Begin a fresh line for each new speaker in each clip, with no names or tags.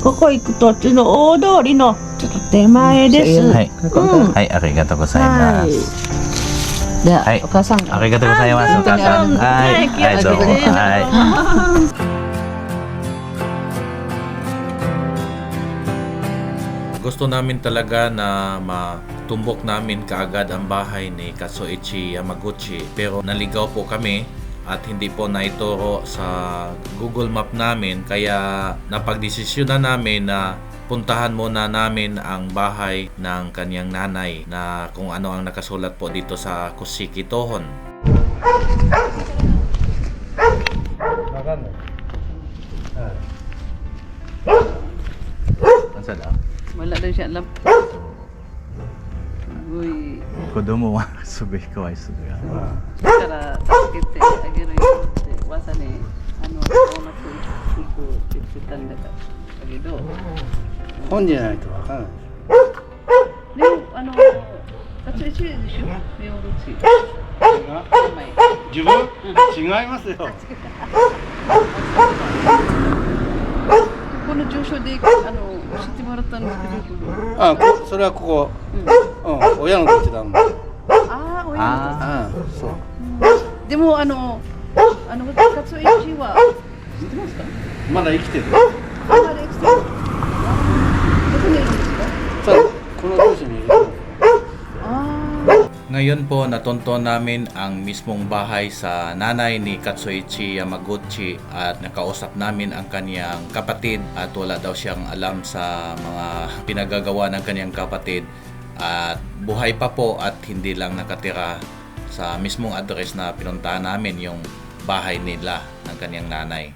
ここ行く途中の大通りのちょっと手前です。
はい、
うん
はい、ありがとうございます。
じゃあ、
はい
お母さん
ありがとうございます。お母さん。はい、はい、どうも。はい。Gusto namin talaga na matumbok namin kaagad ang bahay ni Katsuichi Yamaguchi, pero naligaw po kami at hindi po naituro sa Google Map namin, kaya napagdesisyonan namin na puntahan muna namin ang bahay ng kanyang nanay na kung ano ang nakasulat po dito sa Kushiki Tohon.
Wala daw siya alam. Uy,
子供はすべかわいそうだ。
だから助けてあげるよって噂ね、大町行くって言ってたんだけど、
本じゃないとわからない。
でも勝ちでしょ、目を打ち。
自分、違いますよ。
この住所で知ってもらったんですけど、
それはここ、親の土地だもん。
ああ、親の
そう。
でも勝一は知ってますか？
まだ生きてる。
まだ生きてる。どこにいるんですか？
この住所にいる。
Ngayon po natunto namin ang mismong bahay sa nanay ni Katsuichi Yamaguchi at nakausap namin ang kanyang kapatid at wala daw siyang alam sa mga pinagagawa ng kanyang kapatid at buhay pa po at hindi lang nakatira sa mismong address na pinuntahan namin, yung bahay nila ng kanyang nanay.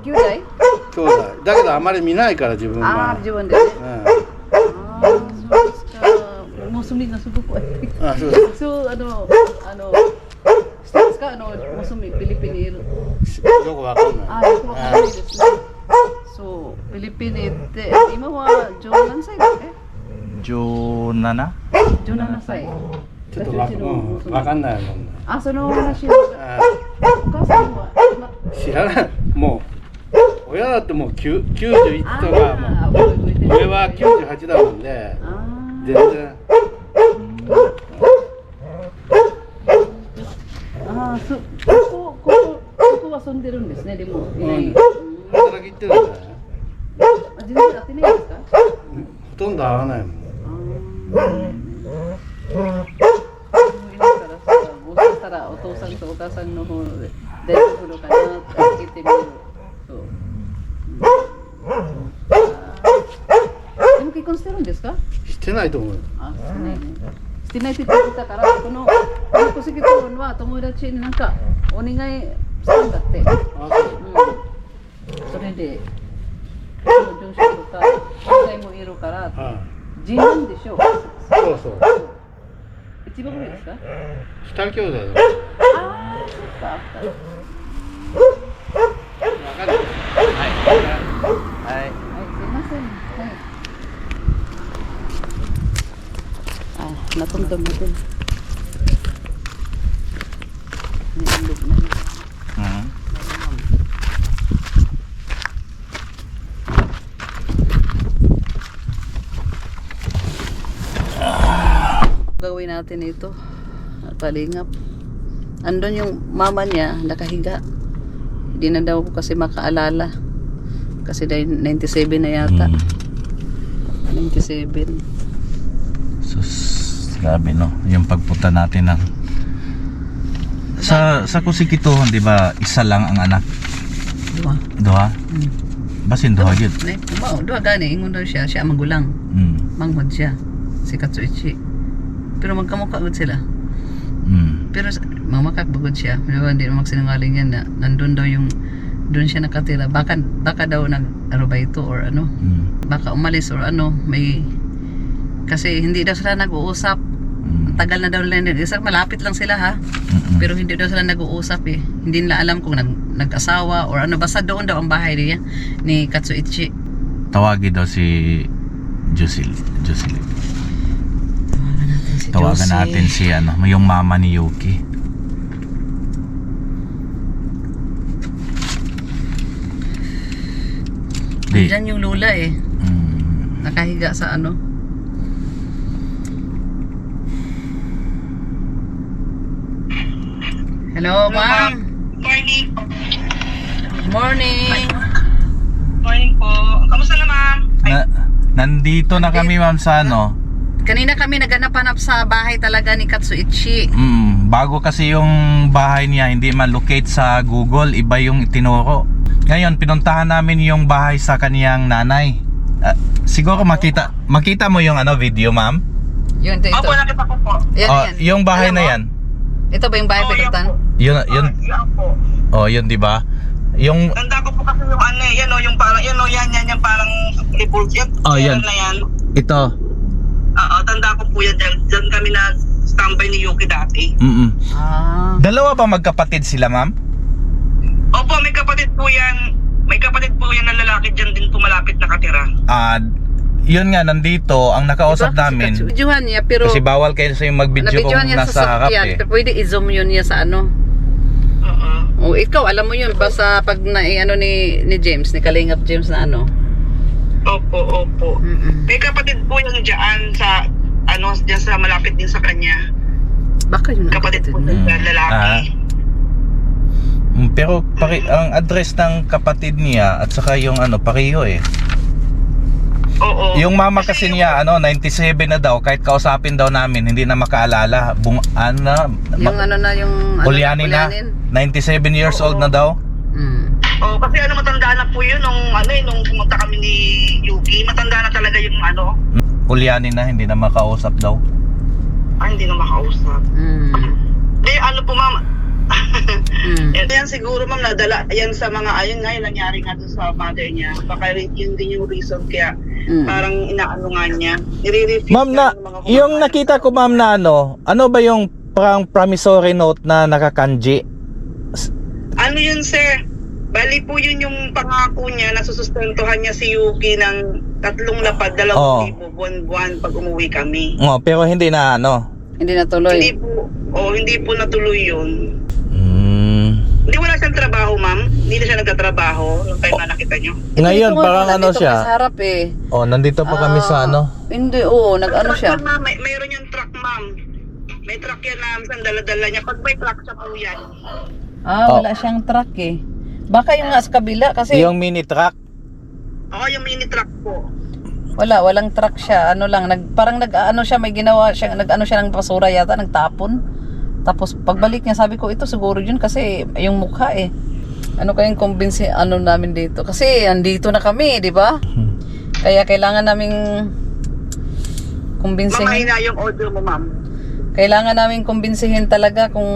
兄弟？
兄弟。だけどあまり見ないから自分は。
自分でね。Muslim na sugo po. So,知ってますかMuslim, Pilipinero.
よくわかんない。
よくわかんないですね。そう、Pilipinoって今は何歳だっけ
17
？17歳。
ちょっとわかんないもんね。
その話はお母さんは
知らない。もう親だってもう91とか上は98だもんで、全然。ここは住んでるんですね。でもいない。働き行ってるんだよ。全然会ってないですか？ほとんど会わないもん。もしかしたらお父さんとお母さんの方で大丈夫かなって聞いてみる。でも結婚してるんですか？してないと思う。してないね。してないって言ってたから、この小関君は友達になんかお願いしたんだって。それでこの上司とか兄弟もいるから次男でしょ。そうそう。一番上ですか？二人兄弟だよ。そっか。わかる。はい、すいません。Natunton natin. Nilog na yun. Gawin natin ito. Palingap. Andun yung mama niya, nakahiga. Hindi na daw kasi makaalala. Kasi 97 na yata. 97.
Grabe no, yung pagpunta natin ng sa Kushiki Tohon, di ba isa lang ang anak? Duha? Basin duha yun?
Duha gani, ingon daw siya magulang. Manghod siya, si Katsuichi. Pero magkamukha gud sila. Pero mamakakbugod siya. Hindi naman magsinungaling yan na nandun daw yung doon siya nakatira. Baka daw nag-arubayto or ano. Baka umalis or ano, may kasi hindi daw sila nag-uusap. Tagal na daw nila. Malapit lang sila ha. Pero hindi daw sila nag-uusap eh. Hindi nila alam kung nag-asawa or ano. Basta doon daw ang bahay niya ni Katsuichi.
Tawagin daw si Jocelyn. Tawagan natin si yung mama ni Yuki. Di.
Diyan yung lula eh. Nakahiga sa ano. Hello, ma'am.
Morning.
Morning.
Morning po. Kamusta na, ma'am?
Nandito na kami ma'am sa ano.
Kanina kami naghanap-hanap sa bahay talaga ni Katsuichi.
Bago kasi yung bahay niya hindi man-locate sa Google, iba yung itinuro. Ngayon pinuntahan namin yung bahay sa kaniyang nanay. Siguro makita mo yung ano video ma'am.
Yun, ito.
Opo, nakita ko po.
Yan,
Oh,
yan.
yung bahay
Alam
na
mo?
yan.
Ito ba yung bahay
Oh, yan
pinuntahan?
po.
Yun
Yan po.
oh, yun 'di ba? Yung
Tanda ko po kasi yung ano, yan o, yung parang, yan o, yan, parang revolve.
Oh, yan.
Na yan.
ito.
Oo, tanda ko po yan. Diyan kami na standby ni Yuki dati.
Ah.
Dalawa ba magkapatid sila ma'am?
Opo, may kapatid po yan. May kapatid po yan na lalaki dyan din tumalapit nakatira.
Yun nga nandito ang nakausap namin.
Videohan niya pero
Kasi bawal kayo sa yung mag-video kung
nabidyohan niya
nasa
sa
harap
sasakyan.
eh.
Pero pwede i-zoom yun niya sa ano.
Oo.
O ikaw, alam mo yun. Basta pag ano ni James, ni Kalingap James na ano.
Opo, opo. May kapatid po yan dyan sa, ano, dyan sa malapit din sa kanya.
Baka yun ang
Kapatid po
kapatid.
na lalaki.
Pero ang address ng kapatid niya at saka yung ano pareho eh.
Oo.
Yung mama kasi niya ano 97 na daw kahit kausapin daw namin hindi na makaalala.
Yung ano na yung ano,
Ulyanin na. 97 years old na daw.
Oh, kasi ano matanda na po yun nung ano nung pumunta kami ni Yuki, matanda na talaga yung ano.
Ulyanin na hindi na makausap daw.
Hindi na makausap. Di ano po ma'am. Yan siguro ma'am nadala yan sa mga ayun nga yung nangyari nga doon sa mother niya. Baka yun din yung reason kaya parang inaano nga niya. Nire-refuse
Ma'am na yung nakita ko ma'am na ano ba yung parang promissory note na nakakanji?
Ano yun sir? Bali po yun yung pangako niya na susustentuhan niya si Yuki ng 3 lapad, 2,000 buwan-buwan pag umuwi kami.
Oh, pero hindi na ano.
Hindi na tuloy.
Hindi po natuloy yun. Hindi wala siyang trabaho, ma'am. Hindi na siya nagtatrabaho nung time na nakita niyo.
Ngayon
Ito,
parang ano
nandito
siya.
ka sa harap eh.
Oh, nandito pa kami sa ano.
Hindi, oo, nag-ano siya.
Ma'am, mayroon yung truck, ma'am. May truck yan na dala-dala niya. Pag may truck siya po yan.
Wala siyang truck eh. Baka yung nga sa kabila kasi
Yung mini truck.
Oo, yung mini truck po.
walang truck siya. Ano lang, parang nag-ano siya, may ginawa siya, nag-ano siya ng basura yata, nagtapon. Tapos pagbalik niya, sabi ko, ito siguro yun kasi yung mukha eh. Ano kayang kumbinsi ano namin dito? Kasi andito na kami, di ba? Kaya kailangan naming kumbinsihin.
Mamahina yung audio mo, ma'am.
Kailangan naming kumbinsihin talaga kung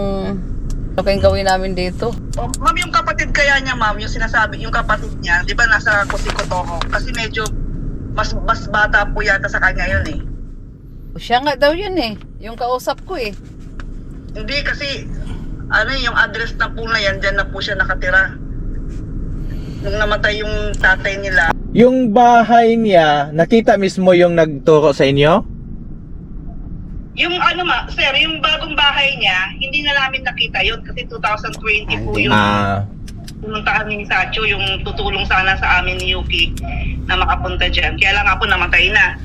ano kayong gawin namin dito.
Ma'am, yung kapatid kaya niya, ma'am, yung sinasabi, yung kapatid niya, di ba nasa Kusikotoho? Kasi medyo mas bata po yata sa kanya yun eh.
O siya nga daw yun eh. Yung kausap ko eh.
Hindi kasi, ano yung address na po na yan, dyan na po siya nakatira. Nung namatay yung tatay nila.
Yung bahay niya, nakita mismo yung nagturo sa inyo?
Yung ano sir, yung bagong bahay niya, hindi na namin nakita yun kasi 2020 po yung pumunta kami ni Sacho, yung tutulong sana sa amin ni Yuki na makapunta dyan. Kaya lang ako namatay na.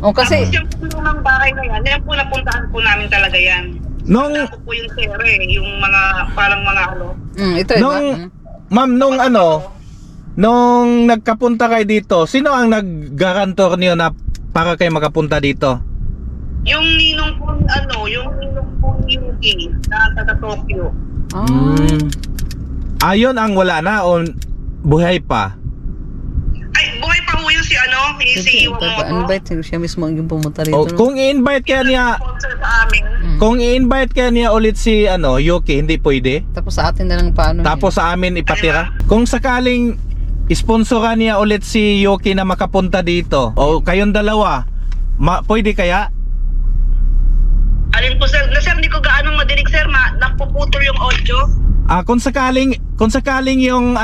O kasi,
Tapos yung lumang bahay na yan po napuntahan po namin talaga yan.
Nung
Ako po yung sir yung mga, parang mga ano.
ito eh.
Ma'am, nung nagkapunta kayo dito, sino ang nag-garantor niyo na para kayo makapunta dito?
Yung ninong po, yung ninong po ni Yuki na taga Tokyo.
Ayon ang wala na o buhay pa?
Ay, buhay pa po yun si si Iwamoto.
Invite siya mismo ang yung pumunta rito.
O, kung i-invite kaya niya,
Sponsor sa amin.
kung i-invite kaya niya ulit si Yuki, hindi pwede?
Tapos sa atin na lang paano.
Tapos sa amin ipatira? Kung sakaling isponsoran niya ulit si Yuki na makapunta dito, o kayong dalawa, pwede kaya?
Alin po sir, hindi ko gaano madinig sir, napuputol yung audio.
Kung sakaling yung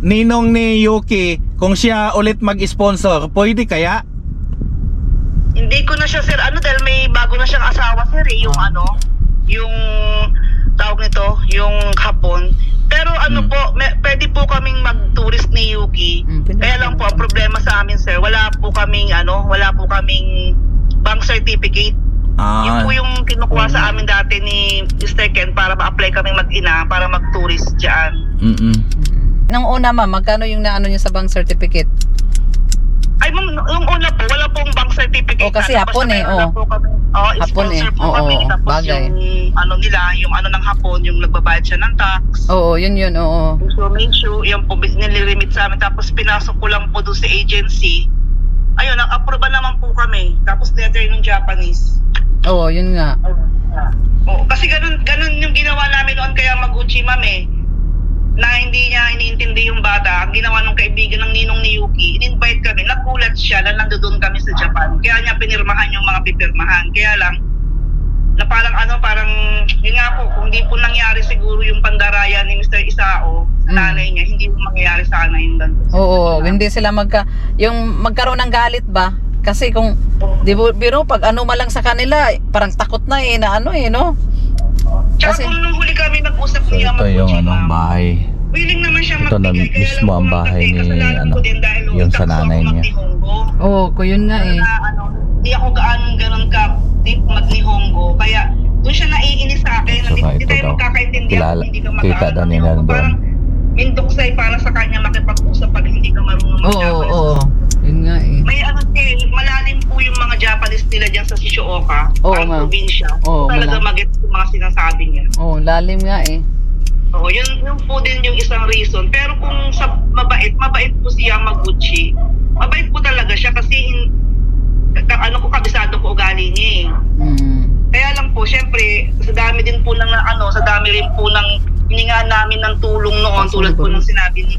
ninong ni Yuki, kung siya ulit mag-sponsor, pwede kaya?
Hindi ko na siya sir, dahil may bago na siyang asawa sir yung yung tawag nito, yung hapon. Pero ano po, pwede po kaming mag-tourist ni Yuki.
Pwede.
Kaya lang po, ang problema sa amin, sir, wala po kaming bank certificate. Yun po yung kinukuha sa amin dati ni Mr. Ken para ma-apply kaming mag-ina para mag-tourist dyan.
Nung una ma'am, magkano yung naano niyo sa bank certificate?
Ay ma'am, yung una po, wala pong bank certificate.
O, kasi hapon eh, Hapon
sponsor
eh,
po
oo,
kami. Tapos
bagay.
yung ano ng hapon, yung nagbabayad siya ng tax.
Oo, yun, oo.
So, make sure, yung po, nililimit sa amin. Tapos, pinasok ko lang po doon sa agency. Ayun, nag-approve naman po kami. Tapos, letter ng Japanese.
Oo, yun nga.
Oo, kasi ganun yung ginawa namin noon kaya Maguchi, ma'am eh. Na hindi niya iniintindi yung bata. Ang ginawa ng kaibigan ng ninong ni Yuki, in-invite kami. Nagulat siya na nandoon kami sa Japan. Kaya niya pinirmahan yung mga pipirmahan. Kaya lang, na parang yun nga po, kung hindi po nangyari siguro yung pandaraya ni Mr. Isao, nanay niya, hindi po mangyayari sana yung ganito.
Oo, hindi sila yung magkaroon ng galit ba? Kasi kung, biro, pag ano malang sa kanila, parang takot na na no?
Tsaka
Kasi,
kung nung huli kami nag-usap
So,
ni
ito
Yamaguchi,
yung
ma'am,
bahay.
willing naman siya
Ito na
magbigay. Kaya
mismo
lang
ang
po,
bahay
kasi
ni,
kasalanan ko din dahil
yung sa
takso
nanay
ako
niya.
mag-Nihongo.
oo, yun nga eh.
Na, hindi ako ganun ka deep mag-Nihongo. Kaya doon siya naiinis sa akin.
So,
Hindi
ito
tayo
daw.
magkakaintindihan kung hindi ka
Kita daw
mag-aaral ng
nila
Nihongo.
doon.
Parang mindoksay para sa kanya makipag-usap pag hindi ka marunong mag-Japanese.
Oo, yun nga eh.
May malalim po yung mga Japanese nila dyan sa Shizuoka,
Oo,
ang
ma'am.
probinsya.
Oo,
Talaga
malalim.
mag-get yung mga sinasabi niya.
Oo, lalim nga eh.
Oo, yun po din yung isang reason. Pero kung sa mabait po si Yamaguchi. Mabait po talaga siya kasi kabisado ko ugali niya eh. Kaya lang po, syempre, sa dami rin po ng hininga namin ng tulong noon, tulad po ng sinabi ni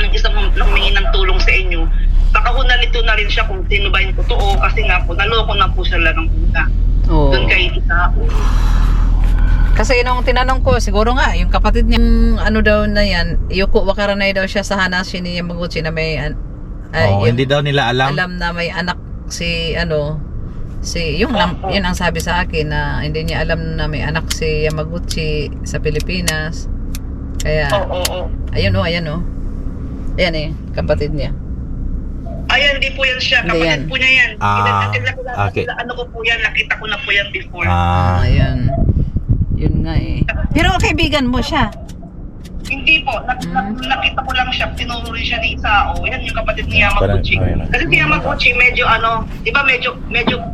ng isang humingi ng tulong sa inyo. Baka nalito na rin siya kung sino ba yung totoo kasi nga po, naloko na po siya lang ng una.
Oo.
Doon kay Isao.
Kasi nung tinanong ko, siguro nga, yung kapatid niyang daw na yan, Yuko Wakaranay daw siya sa Hanashi ni Yamaguchi na may,
Hindi daw nila alam.
na may anak yun ang sabi sa akin na hindi niya alam na may anak si Yamaguchi sa Pilipinas. Kaya, ayan o. Ayan eh, kapatid niya.
Ayan, hindi po yan siya.
Hindi
Kapatid
yan.
po niya yan.
Okay.
Ano ko po yan, nakita ko na po yan before.
Ayan. Yun nga eh. Pero kaibigan mo siya.
Hindi po, nakita ko lang siya, tinuro rin siya ni Isao. Yan yung kapatid ni Yamaguchi.
Parang,
Kasi si Yamaguchi medyo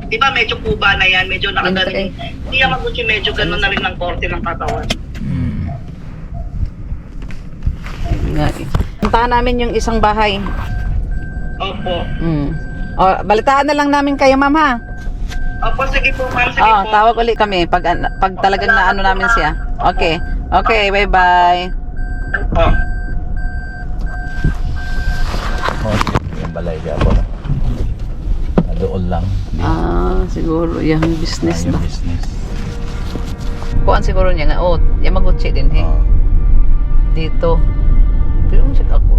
di ba medyo Cuba na yan, medyo nakagaling. Si Yamaguchi medyo gano'n na rin ng korte ng katawan.
Nga eh. Puntahan namin yung isang bahay.
Opo.
O, balitaan na lang namin kayo, ma'am ha.
Opo, sige po, ma'am, sige po.
Tawag ulit kami pag talagang naano namin siya. Okay. Okay, bye-bye.
Opo.
Yung balay kaya po. Doon lang.
Siguro yung business
Yung
ba?
business.
Kuan siguro niya nga. Yamaguchi din
Oo.
Dito. Pero check ako.